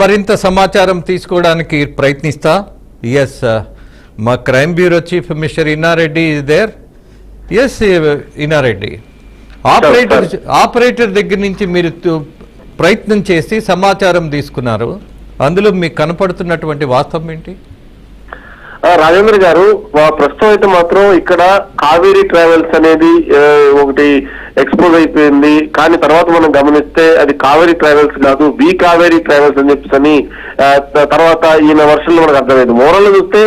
మరింత సమాచారం తీసుకోవడానికి ప్రయత్నిస్తా. ఎస్, మా crime bureau chief mister Innareddy is there. Yes Innareddy, operator దగ్గర నుంచి మీరు ప్రయత్నం చేసి సమాచారం తీసుకున్నారు. అందులో మీకు కనపడుతున్నటువంటి వాస్తవం ఏంటి? రాజేంద్ర గారు, ప్రస్తుతం అయితే మాత్రం ఇక్కడ కావేరీ ట్రావెల్స్ అనేది ఒకటి ఎక్స్పోజ్ అయిపోయింది. కానీ తర్వాత మనం గమనిస్తే అది కావేరీ ట్రావెల్స్ కాదు, వి కావేరీ ట్రావెల్స్ అని చెప్పేసి తర్వాత ఈయన వర్షంలో మనకు అర్థమైంది. మోరల్ చూస్తే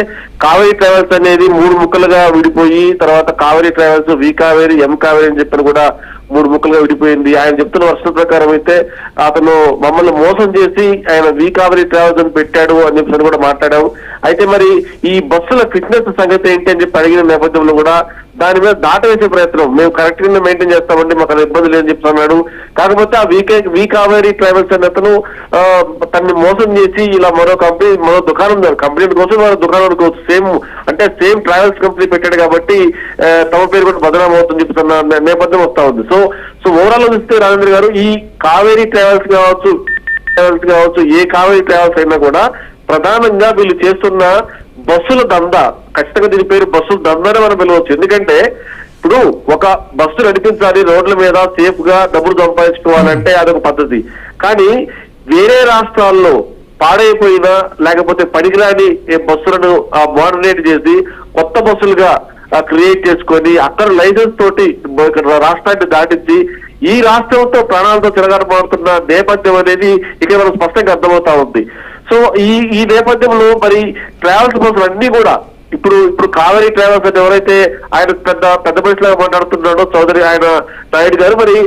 కావేరీ ట్రావెల్స్ అనేది 3 ముక్కలుగా విడిపోయి తర్వాత కావేరీ ట్రావెల్స్ వి కావేరీ ఎం కావేరీ అని చెప్పని కూడా 3 ముక్కలుగా విడిపోయింది. ఆయన చెప్తున్న వర్షం ప్రకారం అయితే అతను మమ్మల్ని మోసం చేసి ఆయన వి కావేరీ ట్రావెల్స్ అని పెట్టాడు అని చెప్పి కూడా మాట్లాడాము. అయితే మరి ఈ బస్సుల ఫిట్నెస్ సంగతి ఏంటి అని చెప్పి అడిగిన నేపథ్యంలో కూడా దాని మీద దాటవేసే ప్రయత్నం, మేము కరెక్ట్ గా మెయింటైన్ చేస్తామంటే మాకు అది ఇబ్బంది లేదని చెప్తున్నాడు. కాకపోతే ఆ వి కావేరీ ట్రావెల్స్ అనే అతను తనని మోసం చేసి ఇలా మరో దుకాణం కంపెనీ కోసం మరో దుకాణం అనుకోవచ్చు, సేమ్ ట్రావెల్స్ కంపెనీ పెట్టాడు కాబట్టి తమ పేరు కూడా బదనాం అవుతుందని చెప్తున్న నేపథ్యం వస్తా ఉంది. సో ఓవరాల్ చూస్తే రాజేంద్ర గారు, ఈ కావేరీ ట్రావెల్స్ కావచ్చు ఏ కావేరీ ట్రావెల్స్ అయినా కూడా ప్రధానంగా వీళ్ళు చేస్తున్న బస్సుల దందా, ఖచ్చితంగా దీని పేరు బస్సుల దందానే మనం పిలవచ్చు. ఎందుకంటే ఇప్పుడు ఒక బస్సు నడిపించాలి, రోడ్ల మీద సేఫ్ గా డబ్బులు సంపాదించుకోవాలంటే అదొక పద్ధతి. కానీ వేరే రాష్ట్రాల్లో పాడైపోయిన లేకపోతే పనికిరాని బస్సులను మోడర్నేట్ చేసి కొత్త బస్సులుగా క్రియేట్ చేసుకొని అక్కడ లైసెన్స్ తోటి రాష్ట్రాన్ని దాటించి ఈ రాష్ట్రంతో ప్రాణాలతో తిరగబడుతున్న నేపథ్యం అనేది ఇక్కడ మనం స్పష్టంగా అర్థమవుతా ఉంది. సో ఈ నేపథ్యంలో మరి ట్రావెల్స్ బస్సులు అన్ని కూడా ఇప్పుడు కావేరీ ట్రావెల్స్ అని ఎవరైతే ఆయన పెద్ద మనిషిలాగా మాట్లాడుతున్నాడో చౌదరి ఆయన నాయుడు గారు, మరి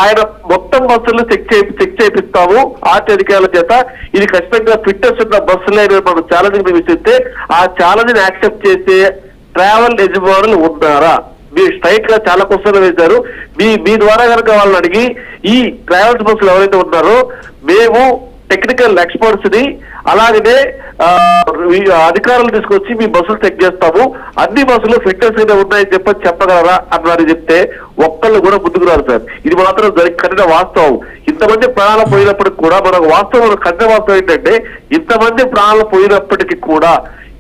ఆయన మొత్తం బస్సులను చెక్ చేపిస్తాము ఆర్టీ అధికారుల చేత, ఇది ఖచ్చితంగా ఫిట్నెస్ ఉన్న బస్సులే మనం ఛాలెంజ్ విసిస్తే ఆ ఛాలెంజ్ ని యాక్సెప్ట్ చేసే ట్రావెల్ యజమానులు ఉన్నారా? మీరు స్ట్రైట్ గా చాలా క్వశ్చన్లు వేశారు. మీ ద్వారా కనుక వాళ్ళని అడిగి ఈ ట్రావెల్స్ బస్సులు ఎవరైతే ఉన్నారో మేము టెక్నికల్ ఎక్స్పర్ట్స్ ని అలాగనే అధికారులు తీసుకొచ్చి మీ బస్సులు చెక్ చేస్తాము, అన్ని బస్సులు ఫిట్నెస్ గా ఉన్నాయని చెప్పగలరా అన్నారు. చెప్తే ఒక్కళ్ళు కూడా ముందుకు రారు సార్. ఇది మాత్రం కఠిన వాస్తవం. ఇంతమంది ప్రాణాలు పోయినప్పటికి కూడా మనకు వాస్తవం కఠిన వాస్తవం ఏంటంటే ఇంతమంది ప్రాణాలు పోయినప్పటికీ కూడా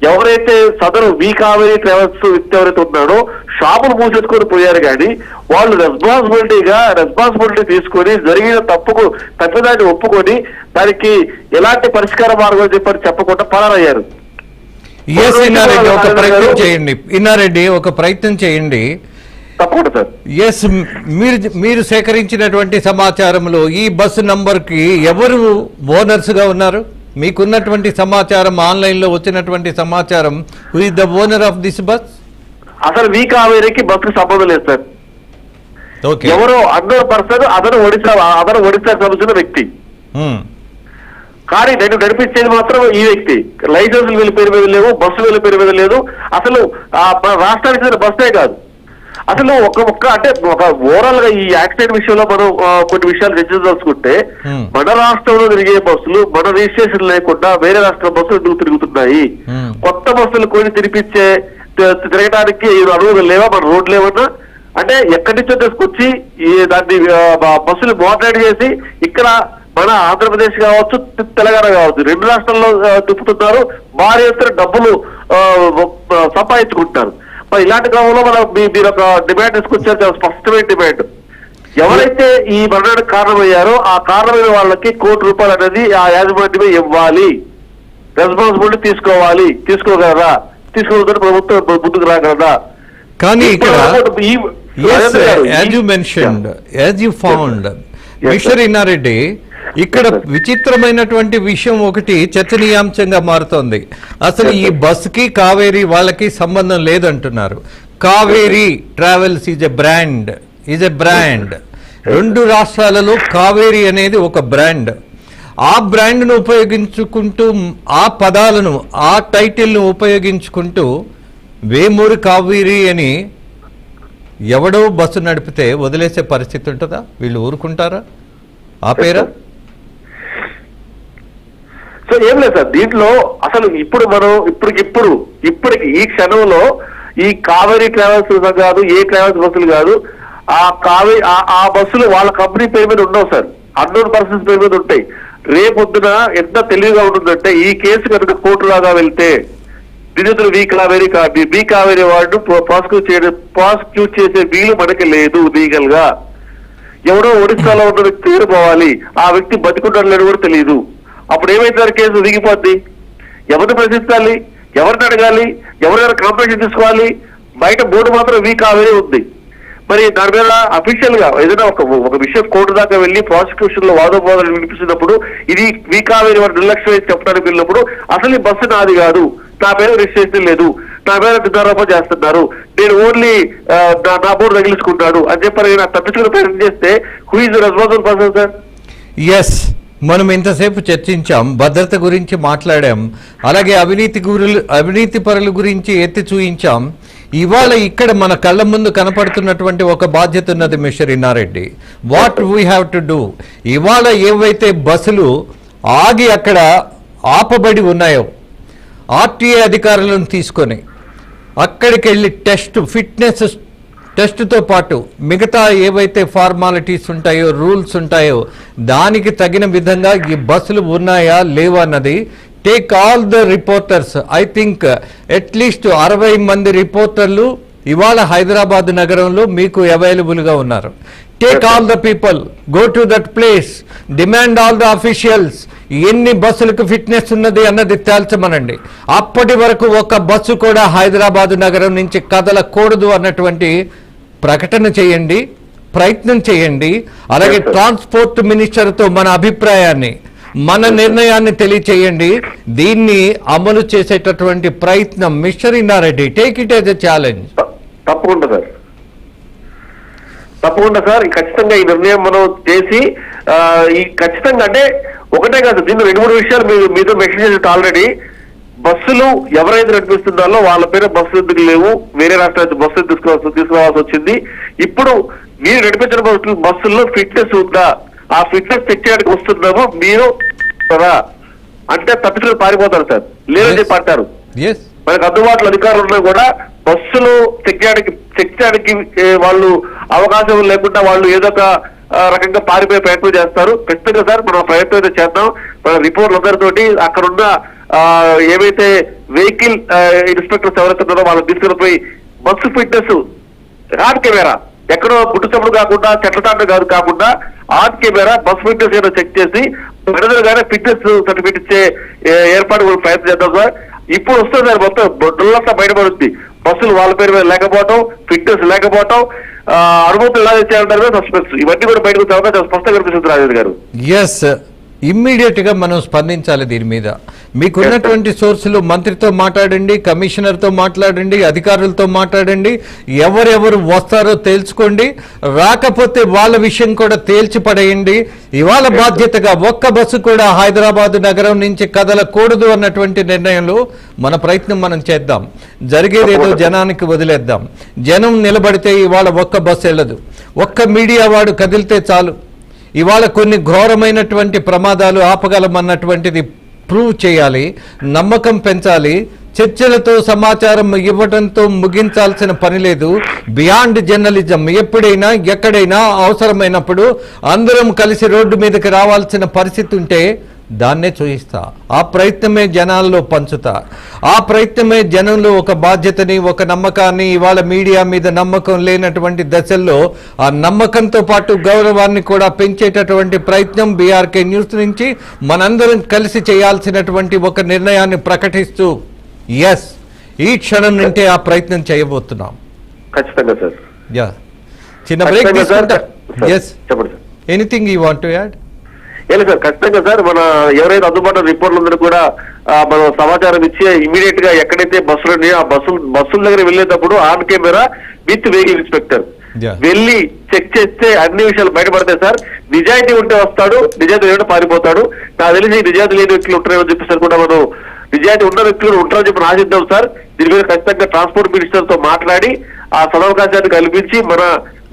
ఎవరైతే సదరు వి కావేరీ ట్రావెల్స్ వ్యక్తి ఎవరైతే ఉన్నాడో షాపులు మూసేసుకొని పోయారు, కానీ వాళ్ళు రెస్పాన్సిబిలిటీ తీసుకొని జరిగిన తప్పుదాన్ని ఒప్పుకొని దానికి ఎలాంటి పరిష్కార మార్గం చెప్పకుండా పరారయ్యారు. ఇన్నారెడ్డి ఒక ప్రయత్నం చేయండి. తప్పకుండా సార్. ఎస్, మీరు సేకరించినటువంటి సమాచారంలో ఈ బస్సు నంబర్ కి ఎవరు ఓనర్స్ గా ఉన్నారు? మీకున్నటువంటి సమాచారం, ఆన్లైన్ లో వచ్చినటువంటి సమాచారం, who is the owner of this bus? అసలు వి కావేరీకి బస్సుకు సంబంధం లేదు సార్. ఎవరో అన్నోన్ పర్సన్, అతను ఒడిశా సంబంధించిన వ్యక్తి. కానీ నేను నడిపించేది మాత్రం ఈ వ్యక్తి. లైసెన్సులు వీళ్ళ పేరు మీద లేవు, బస్సు వీళ్ళ పేరు మీద లేదు. అసలు రాష్ట్రానికి చెందిన బస్సే కాదు. అసలు అంటే ఒక ఓవరాల్ గా ఈ యాక్సిడెంట్ విషయంలో మనం కొన్ని విషయాలు చర్చించాల్సుకుంటే మన రాష్ట్రంలో తిరిగే బస్సులు మన రిజిస్ట్రేషన్ లేకుండా వేరే రాష్ట్రం బస్సులు ఎందుకు తిరుగుతున్నాయి? కొత్త బస్సులు కొని తిరగడానికి అనుమతులు లేవా? మన రోడ్లు ఏమన్నా అంటే ఎక్కడి నుంచో తీసుకొచ్చి దాన్ని బస్సులు మోడరేట్ చేసి ఇక్కడ మన ఆంధ్రప్రదేశ్ కావచ్చు తెలంగాణ కావచ్చు 2 రాష్ట్రాల్లో తిప్పుతున్నారు. భారీ ఎత్తున డబ్బులు సంపాదించుకుంటున్నారు. మరి ఇలాంటి క్రమంలో మీరు ఒక డిమాండ్ తీసుకొచ్చారు, చాలా స్పష్టమైన డిమాండ్. ఎవరైతే ఈ మరణానికి కారణమయ్యారో ఆ కారణమైన వాళ్ళకి ₹1 కోటి అనేది ఆ యాజమాన్యమే ఇవ్వాలి, రెస్పాన్సిబిలిటీ తీసుకోవాలి. తీసుకోగలరా? తీసుకోగలరు ప్రభుత్వం ముందుకు రాగలరా? కానీ మిస్టర్ ఇన్నారెడ్డి, ఇక్కడ విచిత్రమైనటువంటి విషయం ఒకటి చర్చనీయాంశంగా మారుతోంది. అసలు ఈ బస్కి కావేరీ వాళ్ళకి సంబంధం లేదంటున్నారు. Kaveri travels is a brand. 2 రాష్ట్రాలలో కావేరీ అనేది ఒక బ్రాండ్. ఆ బ్రాండ్ను ఉపయోగించుకుంటూ, ఆ పదాలను, ఆ టైటిల్ను ఉపయోగించుకుంటూ వేమూరి కావేరీ అని ఎవడో బస్సు నడిపితే వదిలేసే పరిస్థితి ఉంటుందా? వీళ్ళు ఊరుకుంటారా? ఆ పేరా? సో ఏం లేదు సార్ దీంట్లో. అసలు ఇప్పుడు మనం ఇప్పటికి ఈ క్షణంలో ఈ కావేరీ ట్రావెల్స్ కాదు, ఏ ట్రావెల్స్ బస్సులు కాదు, ఆ బస్సులు వాళ్ళ కంపెనీ పేరు మీద ఉండవు సార్, అన్నోన్ పర్సన్స్ పేరు మీద ఉంటాయి. రేపొద్దున ఎంత తెలివిగా ఉంటుందంటే ఈ కేసు కనుక కోర్టులాగా వెళ్తే నిందితులు బి కావేరి వాడు ప్రాసిక్యూట్ చేసే వీలు మనకి లేదు లీగల్ గా. ఎవడో ఒడిశాలో ఉన్న వ్యక్తి పోవాలి, ఆ వ్యక్తి బతికుంటాడు లేడు కూడా తెలియదు. అప్పుడు ఏమైతే కేసు దిగిపోద్ది? ఎవరిని ప్రశ్నించాలి, ఎవరిని అడగాలి, ఎవరైనా కాంపిటీషన్ తీసుకోవాలి? బయట బోర్డు మాత్రం వి కావేరి ఉంది. మరి దాని మీద అఫీషియల్ గా ఏదైనా ఒక విషయం కోర్టు దాకా వెళ్లి ప్రాసిక్యూషన్ లో వాదోపవాదాలు వినిపిస్తున్నప్పుడు ఇది వి కావేరి వారు నిర్లక్ష్యం వేసి చెప్పడానికి వెళ్ళినప్పుడు అసలు ఈ బస్సు నాది కాదు, నా పేరు రిజిస్ట్రేషన్ లేదు, నా పేరు నిర్ధారణ చేస్తున్నారు, నేను ఓన్లీ నా బోర్డు తగిలించుకుంటాడు అని చెప్పి తప్పించుకునే ప్రయత్నం చేస్తే who is responsible person sir? Yes, మనం ఇంతసేపు చర్చించాం, భద్రత గురించి మాట్లాడాం, అలాగే అవినీతి పరుల గురించి ఎత్తి చూయించాం. ఇవాళ ఇక్కడ మన కళ్ళ ముందు కనపడుతున్నటువంటి ఒక బాధ్యత ఉన్నది mister Inna Reddy. What we have to do? ఇవాళ ఏవైతే బస్సులు ఆగి అక్కడ ఆపబడి ఉన్నాయో ఆర్టీఏ అధికారులను తీసుకొని అక్కడికి వెళ్ళి ఫిట్నెస్ టెస్ట్తో పాటు మిగతా ఏవైతే ఫార్మాలిటీస్ ఉంటాయో, రూల్స్ ఉంటాయో దానికి తగిన విధంగా ఈ బస్సులు ఉన్నాయా లేవా అన్నది take all the reporters. I think at least 60 మంది రిపోర్టర్లు ఇవాళ హైదరాబాద్ నగరంలో మీకు అవైలబుల్గా ఉన్నారు. Take all the people, go to that place, demand all the officials, ఎన్ని బస్సులకు ఫిట్నెస్ ఉన్నది అన్నది తేల్చమనండి. అప్పటి వరకు ఒక బస్సు కూడా హైదరాబాద్ నగరం నుంచి కదలకూడదు అన్నటువంటి ప్రకటన చేయండి, ప్రయత్నం చేయండి. అలాగే ట్రాన్స్పోర్ట్ మినిస్టర్తో మన అభిప్రాయాన్ని, మన నిర్ణయాన్ని తెలియచేయండి. దీన్ని అమలు చేసేటటువంటి ప్రయత్నం mister Inna Reddy, take it as a challenge. తప్పకుండా సార్, తప్పకుండా సార్. ఖచ్చితంగా ఈ నిర్ణయం మనం చేసి ఈ ఖచ్చితంగా అంటే ఒకటే కాదు, దీన్ని 2-3 విషయాలు మీతో మెన్షన్ చేసి ఆల్రెడీ. బస్సులు ఎవరైతే నడిపిస్తున్నారో వాళ్ళ పేరు బస్సులు ఎందుకు లేవు, వేరే రాష్ట్రానికి బస్సులు తీసుకురావాల్సి వచ్చింది. ఇప్పుడు మీరు నడిపించిన బస్సుల్లో ఫిట్నెస్ ఉందా, ఆ ఫిట్నెస్ చెక్ చేయడానికి వస్తున్నాము మీరు అంటే తప్పించుకుని పారిపోతారు సార్, లేదని చెప్పి అంటారు. మనకు అందుబాటులో అధికారులు ఉన్నా కూడా బస్సులు చెక్ చేయడానికి వాళ్ళు అవకాశం లేకుండా వాళ్ళు ఏదో ఒక రకంగా పారిపోయే ప్రయత్నం చేస్తారు. ఖచ్చితంగా సార్ మనం ప్రయత్నం అయితే చేద్దాం. మన రిపోర్ట్లు అందరితోటి అక్కడున్న ఏవైతే వెహికల్ ఇన్స్పెక్టర్స్ ఎవరైతే ఉన్నారో వాళ్ళని తీసుకుని పోయి బస్సు ఫిట్నెస్ ఆన్ కెమెరా, ఎక్కడో గుట్టుచప్పుడు కాకుండా చెట్ల కాకుండా ఆన్ కెమెరా బస్ ఫిట్నెస్ ఏదో చెక్ చేసి విడుదలగానే ఫిట్నెస్ సర్టిఫికేట్ ఇచ్చే ఏర్పాటు ప్రయత్నం చేద్దాం సార్. ఇప్పుడు వస్తుంది సార్, మొత్తం డొల్లంతా బయటపడుతుంది. బస్సులు వాళ్ళ పేరు మీద లేకపోవటం, ఫిట్నెస్ లేకపోవటం, అనుమతులు ఎలా ఇచ్చారంటారు సస్పెక్ట్స్, ఇవన్నీ కూడా బయటకు చాలా స్పష్టంగా కనిపిస్తుంది రాజేంద్ర గారు. ఎస్, ఇమ్మీడియట్ గా మనం స్పందించాలి దీని మీద. మీకున్నటువంటి సోర్సులు మంత్రితో మాట్లాడండి, కమిషనర్తో మాట్లాడండి, అధికారులతో మాట్లాడండి, ఎవరెవరు వస్తారో తేల్చుకోండి, రాకపోతే వాళ్ళ విషయం కూడా తేల్చి పడేయండి. ఇవాళ బాధ్యతగా ఒక్క బస్సు కూడా హైదరాబాద్ నగరం నుంచి కదలకూడదు అన్నటువంటి నిర్ణయంలో మన ప్రయత్నం మనం చేద్దాం. జరిగేదేదో జనానికి వదిలేద్దాం. జనం నిలబడితే ఇవాళ ఒక్క బస్సు వెళ్ళదు, ఒక్క మీడియా వాడు కదిలితే చాలు. ఇవాళ కొన్ని ఘోరమైనటువంటి ప్రమాదాలు ఆపగలమన్నటువంటిది ప్రూవ్ చేయాలి, నమ్మకం పెంచాలి. చర్చలతో సమాచారం ఇవ్వడంతో ముగించాల్సిన పని లేదు. బియాండ్ జర్నలిజం, ఎప్పుడైనా ఎక్కడైనా అవసరమైనప్పుడు అందరం కలిసి రోడ్డు మీదకి రావాల్సిన పరిస్థితి ఉంటే దాన్నే చూయిస్తా. ఆ ప్రయత్నమే జనాల్లో పంచుతా. ఆ ప్రయత్నమే జనంలో ఒక బాధ్యతని, ఒక నమ్మకాన్ని, ఇవాళ మీడియా మీద నమ్మకం లేనటువంటి దశల్లో ఆ నమ్మకంతో పాటు గౌరవాన్ని కూడా పెంచేటటువంటి ప్రయత్నం బీఆర్కే న్యూస్ నుంచి మనందరం కలిసి చేయాల్సినటువంటి ఒక నిర్ణయాన్ని ప్రకటిస్తూ ఎస్, ఈ క్షణం నుంటే ఆ ప్రయత్నం చేయబోతున్నాం. ఖచ్చితంగా సార్. యా, చిన్న బ్రేక్ తీసుకుంటా. Yes, anything you want to add? లేదు సార్, ఖచ్చితంగా సార్. మన ఎవరైతే అందుబాటులో రిపోర్ట్లందరూ కూడా మనం సమాచారం ఇచ్చి ఇమీడియట్ గా ఎక్కడైతే బస్సులు ఉన్నాయో ఆ బస్సుల దగ్గర వెళ్ళేటప్పుడు on camera with vehicle inspector వెళ్ళి చెక్ చేస్తే అన్ని విషయాలు బయటపడతాయి సార్. నిజాయితీ ఉంటే వస్తాడు, నిజాయితీ లేదంటే పారిపోతాడు. నాకు తెలిసి నిజాయితీ లేని వ్యక్తులు ఉంటారని చెప్పేసి కూడా మనం నిజాయితీ ఉన్న వ్యక్తులు ఉంటారని చెప్పి ఆశిద్దాం సార్. దీని మీద ఖచ్చితంగా ట్రాన్స్పోర్ట్ మినిస్టర్ తో మాట్లాడి ఆ సదవకాశాన్ని కల్పించి మన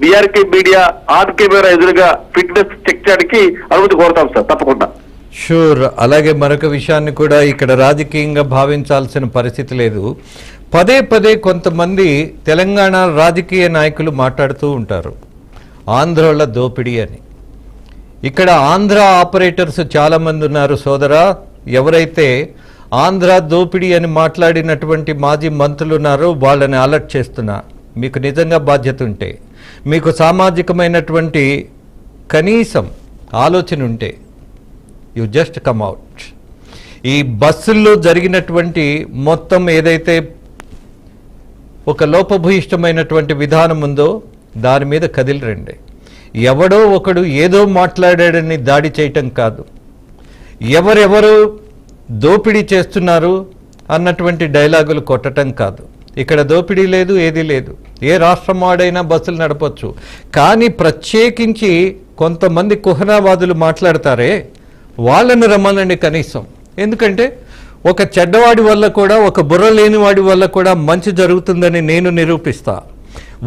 బీఆర్కే మీడియా ఆన్ కెమెరా ఎదురుగా ఫిట్నెస్ చెక్ చేయడానికి అనుమతి కోరుతాం సార్, తప్పకుండా. షూర్. అలాగే మరొక విషయాన్ని కూడా ఇక్కడ రాజకీయంగా భావించాల్సిన పరిస్థితి లేదు. పదే పదే కొంతమంది తెలంగాణ రాజకీయ నాయకులు మాట్లాడుతూ ఉంటారు ఆంధ్రోళ్ళ దోపిడీ అని. ఇక్కడ ఆంధ్ర ఆపరేటర్స్ చాలా మంది ఉన్నారు సోదరా. ఎవరైతే ఆంధ్ర దోపిడీ అని మాట్లాడినటువంటి మాజీ మంత్రులు ఉన్నారో వాళ్ళని అలర్ట్ చేస్తున్నా. మీకు నిజంగా బాధ్యత ఉంటే, మీకు సామాజికమైనటువంటి కనీసం ఆలోచన ఉంటే యు జస్ట్ కమ్ అవుట్. ఈ బస్సుల్లో జరిగినటువంటి మొత్తం ఏదైతే ఒక లోపభూయిష్టమైనటువంటి విధానం ఉందో దాని మీద కదిలిరండి. ఎవడో ఒకడు ఏదో మాట్లాడాడని దాడి చేయటం కాదు, ఎవరెవరు దోపిడీ చేస్తున్నారు అన్నటువంటి డైలాగులు కొట్టడం కాదు. ఇక్కడ దోపిడీ లేదు, ఏది లేదు. ఏ రాష్ట్రం వాడైనా బస్సులు నడపచ్చు. కానీ ప్రత్యేకించి కొంతమంది కుహనావాదులు మాట్లాడతారే వాళ్ళని రమ్మనండి కనీసం. ఎందుకంటే ఒక చెడ్డవాడి వల్ల కూడా, ఒక బుర్ర లేనివాడి వల్ల కూడా మంచి జరుగుతుందని నేను నిరూపిస్తా.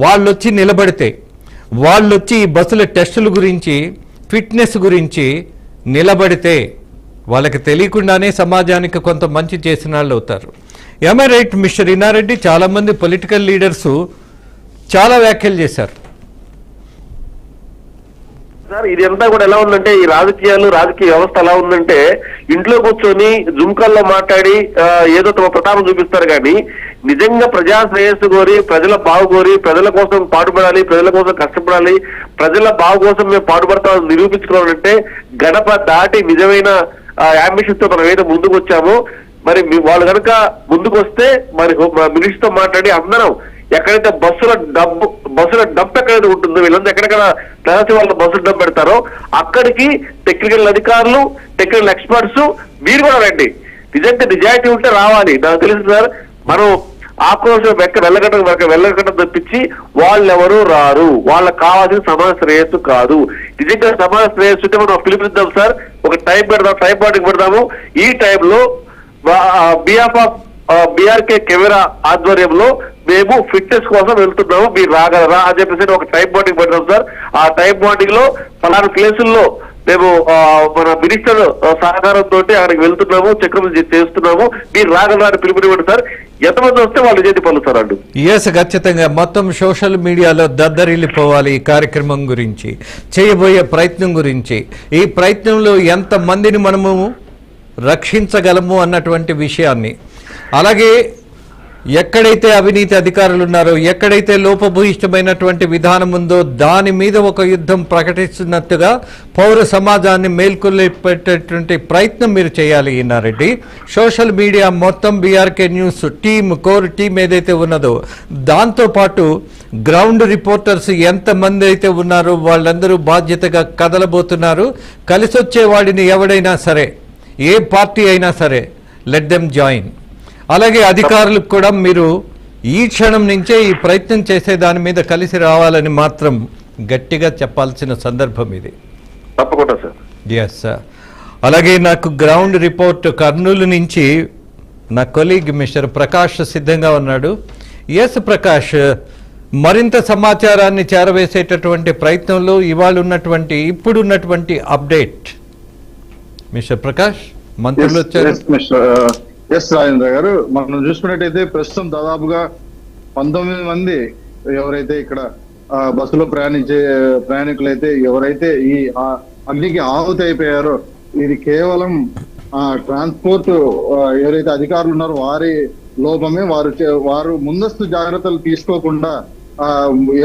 వాళ్ళొచ్చి నిలబడితే, వాళ్ళొచ్చి ఈ బస్సుల టెస్టుల గురించి, ఫిట్నెస్ గురించి నిలబడితే వాళ్ళకి తెలియకుండానే సమాజానికి కొంత మంచి చేసిన వాళ్ళు అవుతారు. MI right mister Inna Reddy? చాలామంది పొలిటికల్ లీడర్సు చాలా వ్యాఖ్యలు చేశారు. సార్ ఇది అంతా కూడా ఎలా ఉందంటే, ఈ రాజకీయ వ్యవస్థ ఎలా ఉందంటే, ఇంట్లో కూర్చొని జుమ్కాల్లో మాట్లాడి ఏదో తమ ప్రతాపం చూపిస్తారు కానీ నిజంగా ప్రజా శ్రేయస్సు కోరి, ప్రజల బాగు కోరి, ప్రజల కోసం పాటుపడాలి, ప్రజల కోసం కష్టపడాలి, ప్రజల బాగు కోసం మేము పాటుపడతామని నిరూపించుకోవాలంటే గడప దాటి నిజమైన అంబిషన్ తో మనం ఏదో ముందుకు వచ్చామో, మరి వాళ్ళు కనుక ముందుకు వస్తే మరి మినిస్టర్ తో మాట్లాడి అందరం ఎక్కడైతే బస్సుల డబ్బు ఎక్కడైతే ఉంటుందో, వీళ్ళంతా ఎక్కడెక్కడ ప్రజాసి వాళ్ళ బస్సులు డబ్బు పెడతారో అక్కడికి టెక్నికల్ అధికారులు, టెక్నికల్ ఎక్స్పర్ట్స్ మీరు కూడా రండి. నిజంగా నిజాయితీ ఉంటే రావాలి. నాకు తెలుసు సార్, మనం ఆక్రోశం వెళ్ళగట్టం తప్పించి వాళ్ళెవరూ రారు. వాళ్ళకి కావాల్సిన సమాజ శ్రేయస్సు కాదు. నిజంగా సమాజ శ్రేయస్సు ఉంటే మనం పిలుపునిద్దాం సార్, ఒక టైం పెడదాం, టైం పాటికి పెడదాము. ఈ టైంలో బీఆర్కే కెమెరా ఆధ్వర్యంలో మేము ఫిట్నెస్ కోసం వెళ్తున్నాము, మీరు రాగలరా అని చెప్పేసి ఒక టైం బాండింగ్ పెడతాం సార్. ఆ టైం బాండింగ్ లో పలానా ప్లేసుల్లో మేము మన మినిస్టర్ సహకారంతో అక్కడికి వెళ్తున్నాము, చక్రం చేస్తున్నాము, మీరు రాగలరా అని పిలుపునివ్వండి సార్. ఎంతమంది వస్తే వాళ్ళు చేతి పలుస్తారు అండి. ఎస్, ఖచ్చితంగా మొత్తం సోషల్ మీడియాలో దద్దరిల్లిపోవాలి ఈ కార్యక్రమం గురించి, చేయబోయే ప్రయత్నం గురించి. ఈ ప్రయత్నంలో ఎంతమందిని మనము రక్షించగలము అన్నటువంటి విషయాన్ని, అలాగే ఎక్కడైతే అవినీతి అధికారులు ఉన్నారో, ఎక్కడైతే లోపభూయిష్టమైనటువంటి విధానం ఉందో దాని మీద ఒక యుద్ధం ప్రకటిస్తున్నట్టుగా పౌర సమాజాన్ని మేల్కొల్పేటటువంటి ప్రయత్నం మీరు చేయాలి ఇన్నారెడ్డి. సోషల్ మీడియా మొత్తం BRK news team, core team ఏదైతే ఉన్నదో దాంతోపాటు గ్రౌండ్ రిపోర్టర్స్ ఎంతమంది అయితే ఉన్నారో వాళ్ళందరూ బాధ్యతగా కదలబోతున్నారు. కలిసొచ్చే వాడిని ఎవడైనా సరే, ఏ పార్టీ అయినా సరే, లెట్ దెమ్ జాయిన్. అలాగే అధికారులకు కూడా మీరు ఈ క్షణం నుంచే ఈ ప్రయత్నం చేసే దాని మీద కలిసి రావాలని మాత్రం గట్టిగా చెప్పాల్సిన సందర్భం ఇది. తప్పకుండా సార్. Yes sir. అలాగే నాకు గ్రౌండ్ రిపోర్ట్ కర్నూలు నుంచి నా కొలీగ్ మిస్టర్ ప్రకాష్ సిద్ధంగా ఉన్నాడు. ఎస్ ప్రకాష్, మరింత సమాచారాన్ని చేరవేసేటటువంటి ప్రయత్నంలో ఇవాళ ఉన్నటువంటి, ఇప్పుడున్నటువంటి అప్డేట్ మిస్టర్ ప్రకాష్. మంత్రులు వచ్చారు. ఎస్ రాజేంద్ర గారు, మనం చూసుకున్నట్టయితే ప్రస్తుతం దాదాపుగా 19 మంది ఎవరైతే ఇక్కడ బస్సులో ప్రయాణించే ప్రయాణికులైతే ఎవరైతే ఈ అగ్నికి ఆహుతి అయిపోయారో, ఇది కేవలం ట్రాన్స్పోర్ట్ ఎవరైతే అధికారులు ఉన్నారో వారి లోపమే. వారు ముందస్తు జాగ్రత్తలు తీసుకోకుండా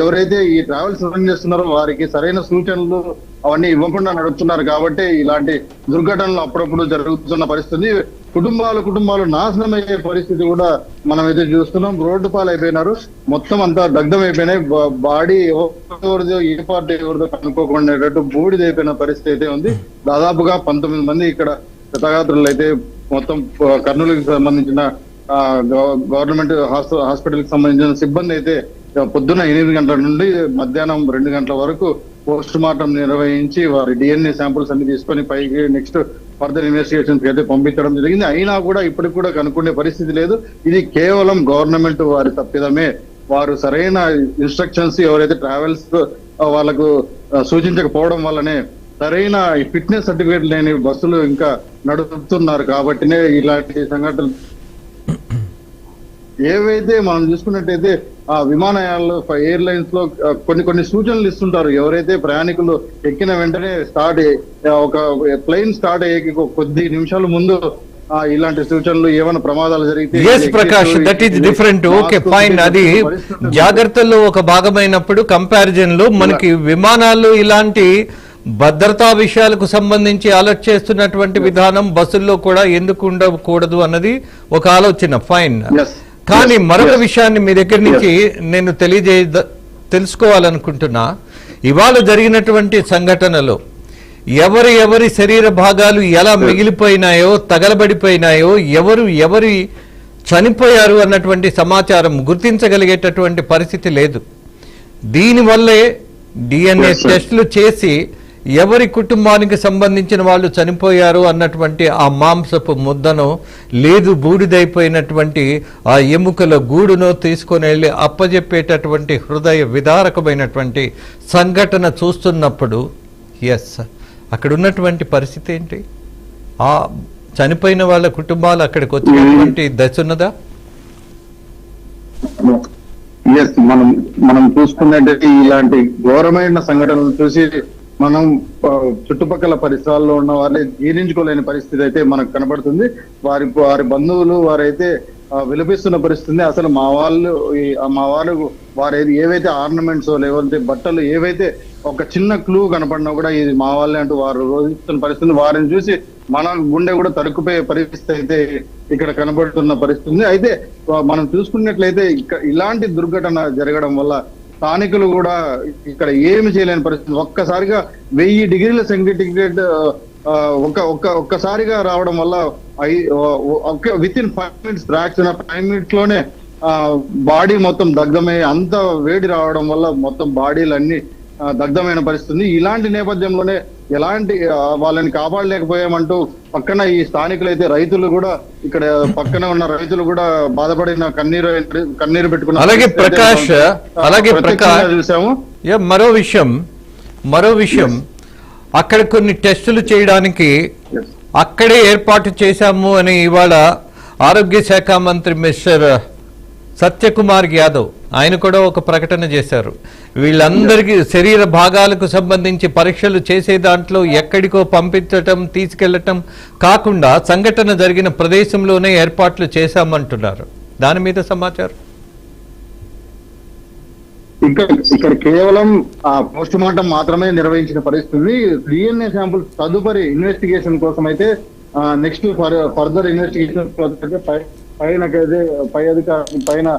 ఎవరైతే ఈ ట్రావెల్స్ రన్ చేస్తున్నారో వారికి సరైన సూచనలు అవన్నీ ఇవ్వకుండా నడుపుతున్నారు. కాబట్టి ఇలాంటి దుర్ఘటనలు అప్పుడప్పుడు జరుగుతున్న పరిస్థితి. కుటుంబాలు నాశనం అయ్యే పరిస్థితి కూడా మనం అయితే చూస్తున్నాం. రోడ్డు పాలు అయిపోయినారు, మొత్తం అంతా దగ్ధం అయిపోయినాయి. బాడీ ఎవరిదో, ఏ పార్టీ ఎవరిదో కనుక్కోకుండా బూడిదైపోయిన పరిస్థితి అయితే ఉంది. దాదాపుగా 19 మంది ఇక్కడ గతగాత్రులు అయితే మొత్తం కర్నూలుకి సంబంధించిన గవర్నమెంట్ హాస్పిటల్ కి సంబంధించిన సిబ్బంది అయితే పొద్దున్న 8 గంటల నుండి మధ్యాహ్నం 2 గంటల వరకు పోస్ట్ మార్టం నిర్వహించి వారి డిఎన్ఏ శాంపుల్స్ అన్ని తీసుకొని పైకి నెక్స్ట్ ఫర్దర్ ఇన్వెస్టిగేషన్స్ అయితే పంపించడం జరిగింది. అయినా కూడా ఇప్పటికి కూడా కనుక్కునే పరిస్థితి లేదు. ఇది కేవలం గవర్నమెంట్ వారి తప్పిదమే. వారు సరైన ఇన్స్ట్రక్షన్స్ ఎవరైతే ట్రావెల్స్ వాళ్ళకు సూచించకపోవడం వల్లనే సరైన ఫిట్నెస్ సర్టిఫికేట్ లేని బస్సులు ఇంకా నడుపుతున్నారు. కాబట్టినే ఇలాంటి సంఘటనలు ఏవైతే మనం చూసుకున్నట్టయితే ఆ విమానయాల్లో ఎయిర్లైన్స్ లో కొన్ని సూచనలు ఇస్తుంటారు. ఎవరైతే ప్రయాణికులు ఎక్కిన వెంటనే ఒక ప్లేన్ స్టార్ట్ అయ్యే కొద్ది నిమిషాల ముందు ఇలాంటి సూచనలు ఏమైనా ప్రమాదాలు జరిగితే yes Prakash, that is different. Okay fine, అది జాగ్రత్తల్లో ఒక భాగమైనప్పుడు కంపారిజన్ లో మనకి విమానాల్లో ఇలాంటి భద్రతా విషయాలకు సంబంధించి అలర్ట్ చేస్తున్నటువంటి విధానం బస్సుల్లో కూడా ఎందుకు ఉండకూడదు అన్నది ఒక ఆలోచన. ఫైన్. కానీ మరొక విషయాన్ని మీ దగ్గర నుంచి నేను తెలుసుకోవాలనుకుంటున్నా. ఇవాళ జరిగినటువంటి సంఘటనలో ఎవరి శరీర భాగాలు ఎలా మిగిలిపోయినాయో, తగలబడిపోయినాయో, ఎవరి చనిపోయారు అన్నటువంటి సమాచారం గుర్తించగలిగేటటువంటి పరిస్థితి లేదు. దీనివల్లే డిఎన్ఏ టెస్టులు చేసి ఎవరి కుటుంబానికి సంబంధించిన వాళ్ళు చనిపోయారు అన్నటువంటి ఆ మాంసపు ముద్దను, లేదు బూడిదైపోయినటువంటి ఆ ఎముకల గూడును తీసుకొని వెళ్ళి అప్పజెప్పేటటువంటి హృదయ విదారకమైనటువంటి సంఘటన చూస్తున్నప్పుడు ఎస్, అక్కడ ఉన్నటువంటి పరిస్థితి ఏంటి? ఆ చనిపోయిన వాళ్ళ కుటుంబాలు అక్కడికి వచ్చినటువంటి దశ ఉన్నదా? ఎస్, మనం చూసుకున్నట్టయితే ఇలాంటి ఘోరమైన సంఘటనలు చూసి మనం చుట్టుపక్కల పరిసరాల్లో ఉన్న వారిని జీర్ణించుకోలేని పరిస్థితి అయితే మనకు కనబడుతుంది. వారి బంధువులు వారైతే విలపిస్తున్న పరిస్థితి. అసలు మా వాళ్ళు వారు ఏవైతే ఆర్నమెంట్స్ లేకపోతే బట్టలు ఏవైతే ఒక చిన్న క్లూ కనపడినా కూడా ఇది మా వాళ్ళే అంటూ వారు రోధిస్తున్న పరిస్థితి. వారిని చూసి మన గుండె కూడా తరుక్కుపోయే పరిస్థితి అయితే ఇక్కడ కనబడుతున్న పరిస్థితి. అయితే మనం చూసుకున్నట్లయితే ఇలాంటి దుర్ఘటన జరగడం వల్ల స్థానికులు కూడా ఇక్కడ ఏమి చేయలేని పరిస్థితి. ఒక్కసారిగా 1000 డిగ్రీల సెంటిగ్రేడ్ ఒక్కసారిగా రావడం వల్ల with in 5 minutes tracks 5 minutes లోనే బాడీ మొత్తం దగ్ధమై అంత వేడి రావడం వల్ల మొత్తం బాడీలు అన్ని దగ్ధమైన పరిస్థితి. ఇలాంటి నేపథ్యంలోనే ఎలాంటి వాళ్ళని కాపాడలేకపోయామంటూ పక్కన ఈ స్థానికులైతే రైతులు కూడా ఇక్కడ పక్కన ఉన్న రైతులు కూడా బాధపడిన కన్నీరు పెట్టుకున్న. అలాగే ప్రకాష్ చూసాము. మరో విషయం అక్కడ కొన్ని టెస్టులు చేయడానికి అక్కడే ఏర్పాటు చేశాము అని ఇవాళ ఆరోగ్య శాఖ మంత్రి మిస్టర్ సత్యకుమార్ యాదవ్ ఆయన కూడా ఒక ప్రకటన చేశారు. వీళ్ళందరికీ శరీర భాగాలకు సంబంధించి పరీక్షలు చేసే దాంట్లో ఎక్కడికో పంపించటం, తీసుకెళ్లటం కాకుండా సంఘటన జరిగిన ప్రదేశంలోనే ఏర్పాట్లు చేశామంటున్నారు. దాని మీద సమాచారం. ఇక్కడ కేవలం పోస్ట్ మార్టం మాత్రమే నిర్వహించిన పరిస్థితి. డిఎన్ఏ శాంపుల్ తదుపరి ఇన్వెస్టిగేషన్ కోసం అయితే నెక్స్ట్ ఫర్దర్ ఇన్వెస్టిగేషన్ పైన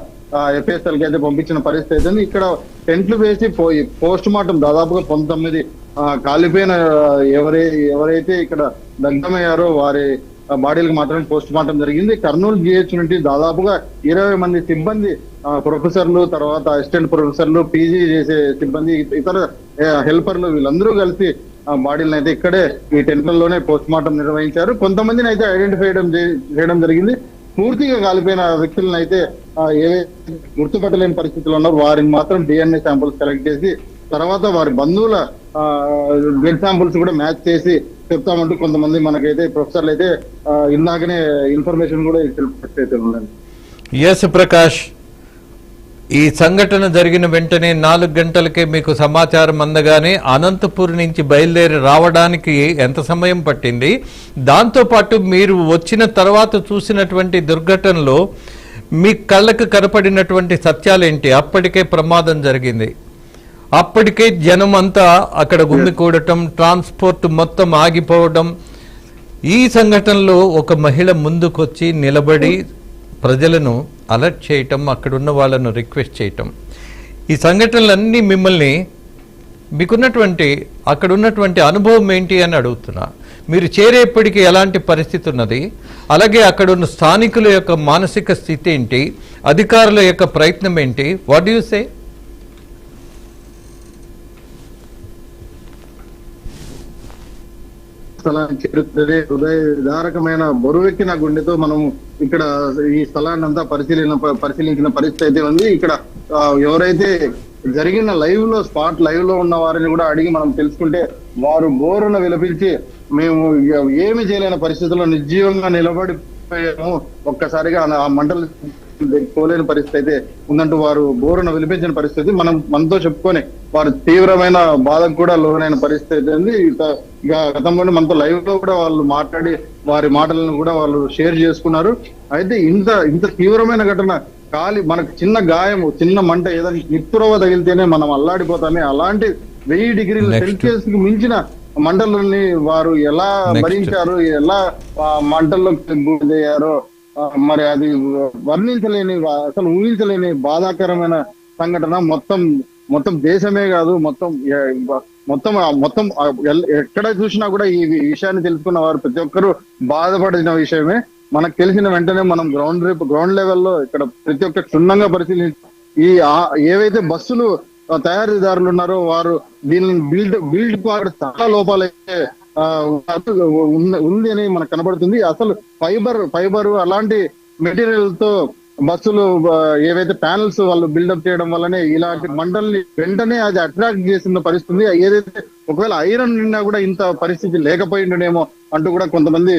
ఎఫ్ఎస్ఎల్ కి అయితే పంపించిన పరిస్థితి అయితే ఇక్కడ టెంట్లు వేసి పోస్ట్ మార్టం దాదాపుగా 19 కాలిపోయిన ఎవరైతే ఇక్కడ దగ్ధమయ్యారో వారి బాడీలకు మాత్రమే పోస్ట్ మార్టం జరిగింది. కర్నూలు జిహెచ్ నుండి దాదాపుగా 20 మంది సిబ్బంది, ప్రొఫెసర్లు, తర్వాత అసిస్టెంట్ ప్రొఫెసర్లు, పీజీ చేసే సిబ్బంది, ఇతర హెల్పర్లు వీళ్ళందరూ కలిసి బాడీలను అయితే ఇక్కడే ఈ టెంట్లలోనే పోస్ట్ మార్టం నిర్వహించారు. కొంతమందిని అయితే ఐడెంటిఫై చేయడం జరిగింది. పూర్తిగా కాలిపోయిన వ్యక్తులను అయితే గుర్తుపట్టలేని పరిస్థితుల్లో ఉన్నారు. వారిని మాత్రం డిఎన్ఏ శాంపుల్స్ కలెక్ట్ చేసి తర్వాత వారి బంధువుల బ్లడ్ శాంపుల్స్ కూడా మ్యాచ్ చేసి చెప్తామంటూ కొంతమంది మనకైతే ప్రొఫెసర్లు అయితే ఇందాకనే ఇన్ఫర్మేషన్ కూడా తెలియదు. ఎస్ ప్రకాష్, ఈ సంఘటన జరిగిన వెంటనే 4 గంటలకే మీకు సమాచారం అందగానే అనంతపూర్ నుంచి బయలుదేరి రావడానికి ఎంత సమయం పట్టింది? దాంతోపాటు మీరు వచ్చిన తర్వాత చూసినటువంటి దుర్ఘటనలో మీ కళ్ళకు కనపడినటువంటి సత్యాలేంటి? అప్పటికే ప్రమాదం జరిగింది, అప్పటికే జనం అంతా అక్కడ గుమికూడటం, ట్రాన్స్పోర్ట్ మొత్తం ఆగిపోవడం. ఈ సంఘటనలో ఒక మహిళ ముందుకొచ్చి నిలబడి ప్రజలను అలర్ట్ చేయటం, అక్కడున్న వాళ్ళను రిక్వెస్ట్ చేయటం, ఈ సంఘటనలన్నీ మిమ్మల్ని మీకున్నటువంటి అక్కడ ఉన్నటువంటి అనుభవం ఏంటి అని అడుగుతున్నా. మీరు చేరేప్పటికీ ఎలాంటి పరిస్థితి ఉన్నది, అలాగే అక్కడున్న స్థానికుల యొక్క మానసిక స్థితి ఏంటి, అధికారుల యొక్క ప్రయత్నం ఏంటి? What do you say? స్థలాన్ని చేరుతుంది. హృదయ విదారకమైన బరువెక్కిన గుండెతో మనం ఇక్కడ ఈ స్థలాన్ని అంతా పరిశీలించిన పరిస్థితి అయితే ఉంది. ఇక్కడ ఎవరైతే జరిగిన స్పాట్ లైవ్ లో ఉన్న వారిని కూడా అడిగి మనం తెలుసుకుంటే వారు బోరున విలపించి మేము ఏమి చేయలేని పరిస్థితుల్లో నిర్జీవంగా నిలబడిపోయాము, ఒక్కసారిగా ఆ మంటలు పోలేని పరిస్థితి అయితే ఉందంటూ వారు బోరున విలిపించిన పరిస్థితి మనతో చెప్పుకొని వారు తీవ్రమైన బాధకు కూడా లోనైన పరిస్థితి అయితే ఉంది. ఇక గతంలోనే మనతో లైవ్ లో కూడా వాళ్ళు మాట్లాడి వారి మాటలను కూడా వాళ్ళు షేర్ చేసుకున్నారు. అయితే ఇంత తీవ్రమైన ఘటన మనకు చిన్న గాయం, చిన్న మంట, ఏదైనా నిప్పురవ తగిలితేనే మనం అల్లాడిపోతామే, అలాంటి 1000 డిగ్రీల సెల్సియస్ కి మించిన మంటలని వారు ఎలా భరించారు, ఎలా మంటల్లో గురయ్యారో మరి అది వర్ణించలేని, అసలు ఊహించలేని బాధాకరమైన సంఘటన. మొత్తం దేశమే కాదు, మొత్తం ఎక్కడ చూసినా కూడా ఈ విషయాన్ని తెలుసుకున్న వారు ప్రతి ఒక్కరూ బాధపడిన విషయమే. మనకు తెలిసిన వెంటనే మనం గ్రౌండ్ లెవెల్లో ఇక్కడ ప్రతి ఒక్క క్షుణ్ణంగా పరిశీలించి ఏవైతే బస్సులు తయారీదారులు ఉన్నారో వారు దీనిని బిల్డ్ చాలా లోపాలైతే ఉంది అని మనకు కనబడుతుంది. అసలు ఫైబర్ అలాంటి మెటీరియల్ తో బస్సులు ఏవైతే ప్యానల్స్ వాళ్ళు బిల్డప్ చేయడం వల్లనే ఇలాంటి మంటల్ని వెంటనే అది అట్రాక్ట్ చేసిన పరిస్థితి. ఏదైతే ఒకవేళ ఐరన్ నిన్నా కూడా ఇంత పరిస్థితి లేకపోయిండేమో అంటూ కూడా కొంతమంది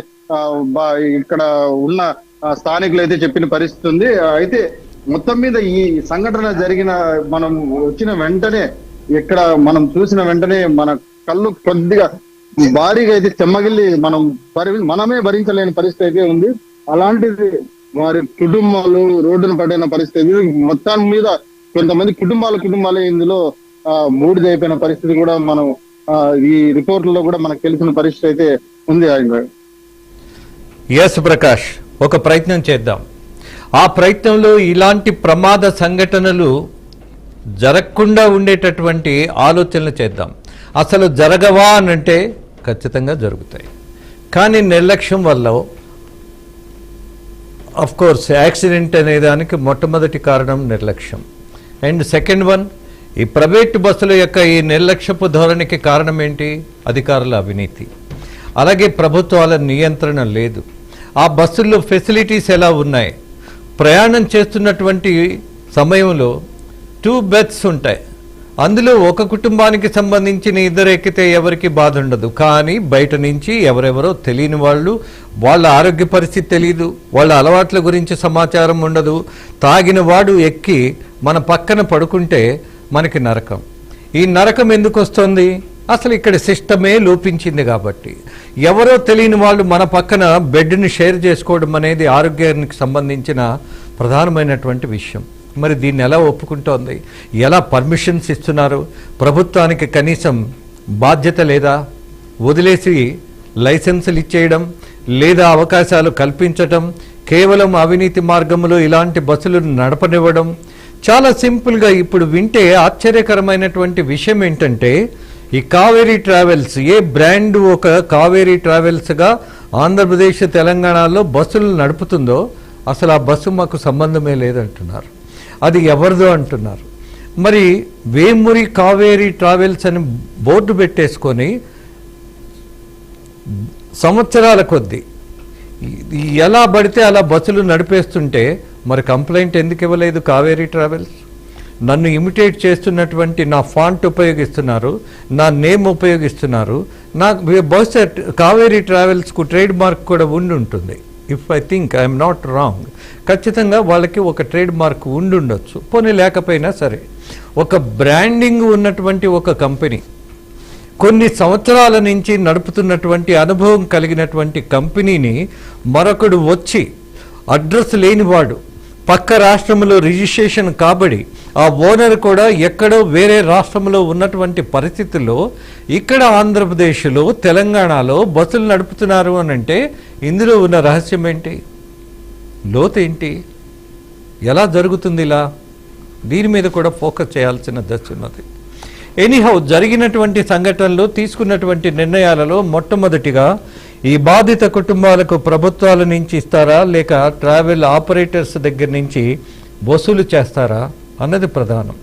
ఇక్కడ ఉన్న స్థానికులు అయితే చెప్పిన పరిస్థితి ఉంది. అయితే మొత్తం మీద ఈ సంఘటన మనం వచ్చిన వెంటనే, ఇక్కడ మనం చూసిన వెంటనే మన కళ్ళు కొద్దిగా భారీగా అయితే చెమ్మగిల్లి మనమే భరించలేని పరిస్థితి అయితే ఉంది. అలాంటిది వారి కుటుంబాలు రోడ్డును పడిన పరిస్థితి. మొత్తం మీద కొంతమంది కుటుంబాలే ఇందులో బూడిదైపోయిన పరిస్థితి కూడా మనం ఈ రిపోర్ట్లో కూడా మనకు తెలిసిన పరిస్థితి అయితే ఉంది. ఎస్ ప్రకాష్, ఒక ప్రయత్నం చేద్దాం. ఆ ప్రయత్నంలో ఇలాంటి ప్రమాద సంఘటనలు జరగకుండా ఉండేటటువంటి ఆలోచనలు చేద్దాం. అసలు జరగవా అనంటే ఖచ్చితంగా జరుగుతాయి, కానీ నిర్లక్ష్యం వల్ల ఆఫ్ కోర్స్ యాక్సిడెంట్ అనే దానికి మొట్టమొదటి కారణం నిర్లక్ష్యం. అండ్ సెకండ్ వన్, ఈ ప్రైవేట్ బస్సుల యొక్క ఈ నిర్లక్ష్యపు ధోరణికి కారణం ఏంటి? అధికారుల అవినీతి, అలాగే ప్రభుత్వాల నియంత్రణ లేదు. ఆ బస్సుల్లో ఫెసిలిటీస్ ఎలా ఉన్నాయి? ప్రయాణం చేస్తున్నటువంటి సమయంలో 2 బెర్త్స్ ఉంటాయి, అందులో ఒక కుటుంబానికి సంబంధించిన 2 ఎక్కితే ఎవరికి బాధ ఉండదు. కానీ బయట నుంచి ఎవరెవరో తెలియని వాళ్ళ ఆరోగ్య పరిస్థితి తెలియదు, వాళ్ళ అలవాట్ల గురించి సమాచారం ఉండదు. తాగిన వాడు ఎక్కి మన పక్కన పడుకుంటే మనకి నరకం. ఈ నరకం ఎందుకు వస్తుంది? అసలు ఇక్కడ సిస్టమే లోపించింది కాబట్టి. ఎవరో తెలియని వాళ్ళు మన పక్కన బెడ్ని షేర్ చేసుకోవడం అనేది ఆరోగ్యానికి సంబంధించిన ప్రధానమైనటువంటి విషయం. మరి దీన్ని ఎలా ఒప్పుకుంటోంది? ఎలా పర్మిషన్స్ ఇస్తున్నారు? ప్రభుత్వానికి కనీసం బాధ్యత లేదా? వదిలేసి లైసెన్సులు ఇచ్చేయడం లేదా అవకాశాలు కల్పించటం, కేవలం అవినీతి మార్గంలో ఇలాంటి బస్సులను నడపనివ్వడం. చాలా సింపుల్గా ఇప్పుడు వింటే ఆశ్చర్యకరమైనటువంటి విషయం ఏంటంటే, ఈ కావేరీ ట్రావెల్స్, ఏ బ్రాండ్ ఒక కావేరీ ట్రావెల్స్గా ఆంధ్రప్రదేశ్ తెలంగాణలో బస్సులు నడుపుతుందో అసలు ఆ బస్సు మాకు సంబంధమే లేదంటున్నారు. అది ఎవరిదో అంటున్నారు. మరి వేమూరి కావేరీ ట్రావెల్స్ అని బోర్డు పెట్టేసుకొని సంవత్సరాల కొద్దీ ఎలా పడితే అలా బస్సులు నడిపేస్తుంటే మరి కంప్లైంట్ ఎందుకు ఇవ్వలేదు కావేరీ ట్రావెల్స్? నన్ను ఇమిటేట్ చేస్తున్నటువంటి నా ఫాంట్ ఉపయోగిస్తున్నారు, నా నేమ్ ఉపయోగిస్తున్నారు. నాకు బహుశా కావేరీ ట్రావెల్స్కు ట్రేడ్ మార్క్ కూడా ఉంటుంది. If I think I'm not wrong, ఖచ్చితంగా వాళ్ళకి ఒక ట్రేడ్ మార్క్ ఉండొచ్చు. పోనీ లేకపోయినా సరే, ఒక బ్రాండింగ్ ఉన్నటువంటి ఒక కంపెనీ, కొన్ని సంవత్సరాల నుంచి నడుపుతున్నటువంటి అనుభవం కలిగినటువంటి కంపెనీని మరొకడు వచ్చి అడ్రస్ లేనివాడు పక్క రాష్ట్రంలో రిజిస్ట్రేషన్ కాబడి ఆ ఓనర్ కూడా ఎక్కడో వేరే రాష్ట్రంలో ఉన్నటువంటి పరిస్థితుల్లో ఇక్కడ ఆంధ్రప్రదేశ్లో తెలంగాణలో బస్సులు నడుపుతున్నారు అని అంటే ఇందులో ఉన్న రహస్యం ఏంటి? లోతేంటి? ఎలా జరుగుతుంది ఇలా? దీని మీద కూడా ఫోకస్ చేయాల్సిన దశ ఉన్నది. ఎనీహౌ, జరిగినటువంటి సంఘటనలో తీసుకున్నటువంటి నిర్ణయాలలో మొట్టమొదటిగా ఈ బాధిత కుటుంబాలకు ప్రభుత్వాల నుంచి ఇస్తారా లేక ట్రావెల్ ఆపరేటర్స్ దగ్గర నుంచి వసూలు చేస్తారా అన్నది ప్రధానం.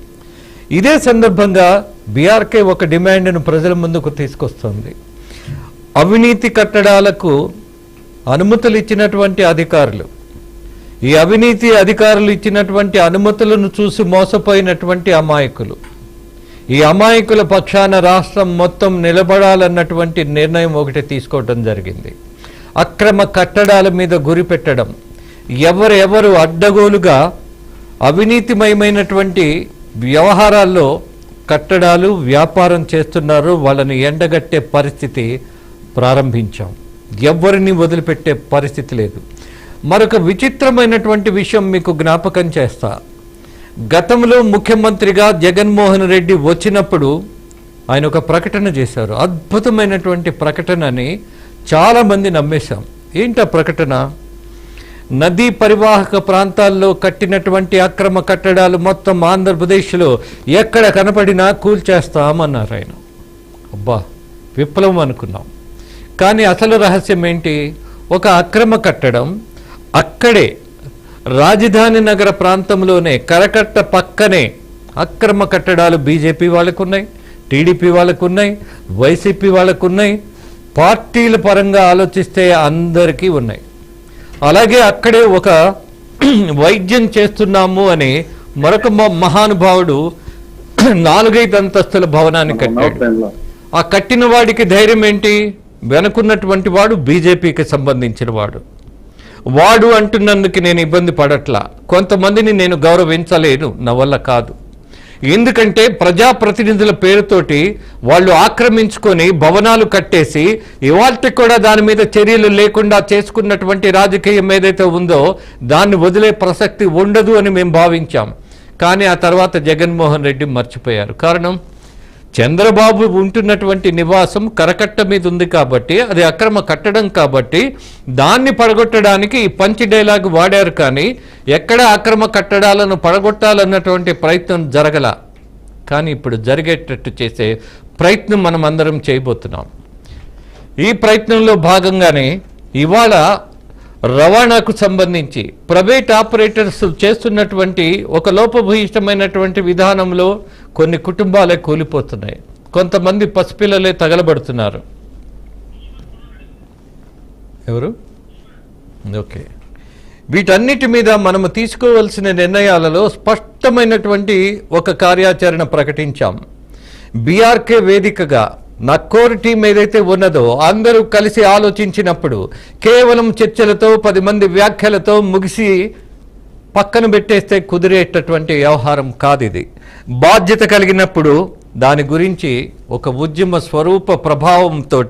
ఇదే సందర్భంగా బీఆర్కే ఒక డిమాండ్ను ప్రజల ముందుకు తీసుకొస్తుంది. అవినీతి కట్టడాలకు అనుమతులు ఇచ్చినటువంటి అధికారులు, ఈ అవినీతి అధికారులు ఇచ్చినటువంటి అనుమతులను చూసి మోసపోయినటువంటి అమాయకులు, ఈ అమాయకుల పక్షాన రాష్ట్రం మొత్తం నిలబడాలన్నటువంటి నిర్ణయం ఒకటి తీసుకోవడం జరిగింది. అక్రమ కట్టడాల మీద గురి పెట్టడం, ఎవరెవరు అడ్డగోలుగా అవినీతిమయమైనటువంటి వ్యవహారాల్లో కట్టడాలు వ్యాపారం చేస్తున్నారో వాళ్ళని ఎండగట్టే పరిస్థితి ప్రారంభించాం. ఎవరిని వదిలిపెట్టే పరిస్థితి లేదు. మరొక విచిత్రమైనటువంటి విషయం మీకు జ్ఞాపకం చేస్తా. గతంలో ముఖ్యమంత్రిగా జగన్మోహన్ రెడ్డి వచ్చినప్పుడు ఆయన ఒక ప్రకటన చేశారు. అద్భుతమైనటువంటి ప్రకటనని చాలామంది నమ్మేశాం. ఏంటి ఆ ప్రకటన? నదీ పరివాహక ప్రాంతాల్లో కట్టినటువంటి అక్రమ కట్టడాలు మొత్తం ఆంధ్రప్రదేశ్లో ఎక్కడ కనపడినా కూల్చేస్తామన్నారు ఆయన. అబ్బా, విప్లవం అనుకున్నాం. కానీ అసలు రహస్యం ఏంటి? ఒక అక్రమ కట్టడం అక్కడే రాజధాని నగర ప్రాంతంలోనే కరకట్ట పక్కనే అక్రమ కట్టడాలు బీజేపీ వాళ్ళకు ఉన్నాయి, టీడీపీ వాళ్ళకు ఉన్నాయి, వైసీపీ వాళ్ళకు ఉన్నాయి, పార్టీల పరంగా ఆలోచిస్తే అందరికీ ఉన్నాయి. అలాగే అక్కడే ఒక వైద్యం చేస్తున్నాము అని మరొక మహానుభావుడు 4-5 అంతస్తుల భవనాన్ని కట్టాడు. ఆ కట్టిన వాడికి ధైర్యం ఏంటి? వెనుకున్నటువంటి వాడు బీజేపీకి సంబంధించిన వాడు అంటున్నందుకు నేను ఇబ్బంది పడట్లా. కొంతమందిని నేను గౌరవించలేను, నా వల్ల కాదు. ఎందుకంటే ప్రజాప్రతినిధుల పేరుతోటి వాళ్ళు ఆక్రమించుకొని భవనాలు కట్టేసి ఇవాళకి కూడా దాని మీద చర్యలు లేకుండా చేసుకున్నటువంటి రాజకీయం ఏదైతే ఉందో దాన్ని వదిలే ప్రసక్తి ఉండదు అని మేము భావించాం. కానీ ఆ తర్వాత జగన్మోహన్ రెడ్డి మర్చిపోయారు. కారణం, చంద్రబాబు ఉంటున్నటువంటి నివాసం కరకట్ట మీద ఉంది కాబట్టి, అది అక్రమ కట్టడం కాబట్టి దాన్ని పడగొట్టడానికి ఈ పంచ్ డైలాగ్ వాడారు. కానీ ఎక్కడ అక్రమ కట్టడాలను పడగొట్టాలన్నటువంటి ప్రయత్నం జరగల. కానీ ఇప్పుడు జరిగేటట్టు చేసే ప్రయత్నం మనం అందరం చేయబోతున్నాం. ఈ ప్రయత్నంలో భాగంగానే ఇవాళ రవాణాకు సంబంధించి ప్రైవేట్ ఆపరేటర్స్ చేస్తున్నటువంటి ఒక లోపభూయిష్టమైనటువంటి విధానంలో కొన్ని కుటుంబాలే కూలిపోతున్నాయి. కొంతమంది పసిపిల్లలే తగలబడుతున్నారు. ఎవరు? ఓకే. వీటన్నిటి మీద మనము తీసుకోవాల్సిన నిర్ణయాలలో స్పష్టమైనటువంటి ఒక కార్యాచరణ ప్రకటించాం. బీఆర్కే వేదికగా నా కోర్ టీం ఏదైతే ఉన్నదో అందరూ కలిసి ఆలోచించినప్పుడు కేవలం చర్చలతో 10 మంది వ్యాఖ్యలతో ముగిసి పక్కన పెట్టేస్తే కుదిరేటటువంటి వ్యవహారం కాదు ఇది. బాధ్యత కలిగినప్పుడు దాని గురించి ఒక ఉద్యమ స్వరూప ప్రభావంతో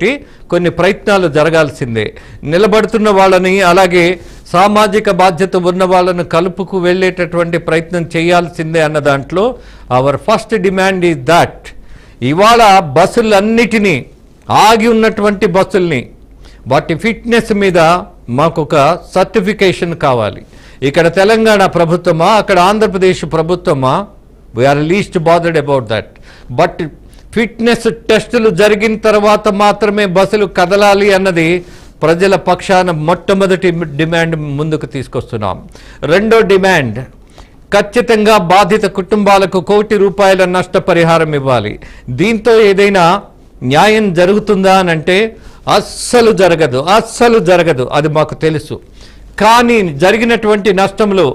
కొన్ని ప్రయత్నాలు జరగాల్సిందే. నిలబడుతున్న వాళ్ళని అలాగే సామాజిక బాధ్యత ఉన్న వాళ్ళను కలుపుకు వెళ్ళేటటువంటి ప్రయత్నం చేయాల్సిందే అన్న దాంట్లో our first demand is that ఇవాళ బస్సులన్నిటినీ ఆగి ఉన్నటువంటి బస్సుల్ని వాటి ఫిట్నెస్ మీద మాకు ఒక సర్టిఫికేషన్ కావాలి. ఇక్కడ తెలంగాణ ప్రభుత్వమా, అక్కడ ఆంధ్రప్రదేశ్ ప్రభుత్వమా, we are least bothered about that. But fitness టెస్టులు జరిగిన తర్వాత మాత్రమే బస్సులు కదలాలి అన్నది ప్రజల పక్షాన మొట్టమొదటి డిమాండ్ ముందుకు తీసుకొస్తున్నాం. రెండో డిమాండ్, ఖచ్చితంగా బాధిత కుటుంబాలకు ₹1 కోటి నష్టపరిహారం ఇవ్వాలి. దీంతో ఏదైనా న్యాయం జరుగుతుందా అనంటే అస్సలు జరగదు, అది మాకు తెలుసు. కానీ జరిగినటువంటి నష్టంలో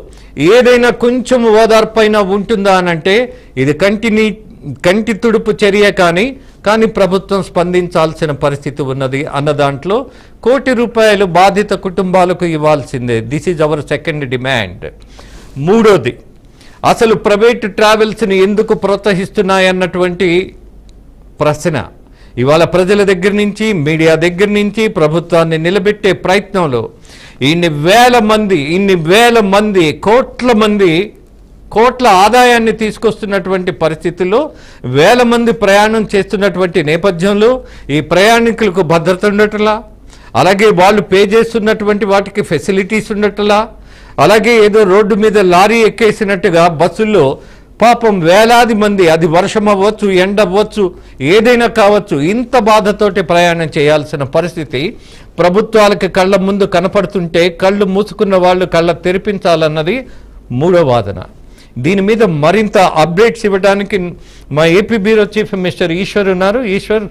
ఏదైనా కొంచెం ఓదార్పైన ఉంటుందా అనంటే ఇది కంటి తుడుపు చర్య. కానీ ప్రభుత్వం స్పందించాల్సిన పరిస్థితి ఉన్నది అన్న దాంట్లో ₹1 కోటి బాధిత కుటుంబాలకు ఇవ్వాల్సిందే. This is our second demand. మూడోది, అసలు ప్రైవేట్ ట్రావెల్స్ని ఎందుకు ప్రోత్సహిస్తున్నాయన్నటువంటి ప్రశ్న ఇవాళ ప్రజల దగ్గర నుంచి, మీడియా దగ్గర నుంచి ప్రభుత్వాన్ని నిలబెట్టే ప్రయత్నంలో ఇన్ని వేల మంది కోట్ల ఆదాయాన్ని తీసుకొస్తున్నటువంటి పరిస్థితుల్లో వేల మంది ప్రయాణం చేస్తున్నటువంటి నేపథ్యంలో ఈ ప్రయాణికులకు భద్రత ఉండటలా, అలాగే వాళ్ళు పే చేస్తున్నటువంటి వాటికి ఫెసిలిటీస్ ఉండటలా, అలాగే ఏదో రోడ్డు మీద లారీ ఎక్కేసినట్టుగా బస్సుల్లో పాపం వేలాది మంది, అది వర్షం అవ్వచ్చు, ఎండ అవ్వచ్చు, ఏదైనా కావచ్చు, ఇంత బాధతోటి ప్రయాణం చేయాల్సిన పరిస్థితి ప్రభుత్వాలకి కళ్ళ ముందు కనపడుతుంటే కళ్ళు మూసుకున్న వాళ్ళు కళ్ళ తెరిపించాలన్నది మూడో వాదన. దీని మీద మరింత అప్డేట్స్ ఇవ్వడానికి మా AP bureau chief mister Eshwar ఉన్నారు. ఈశ్వర్.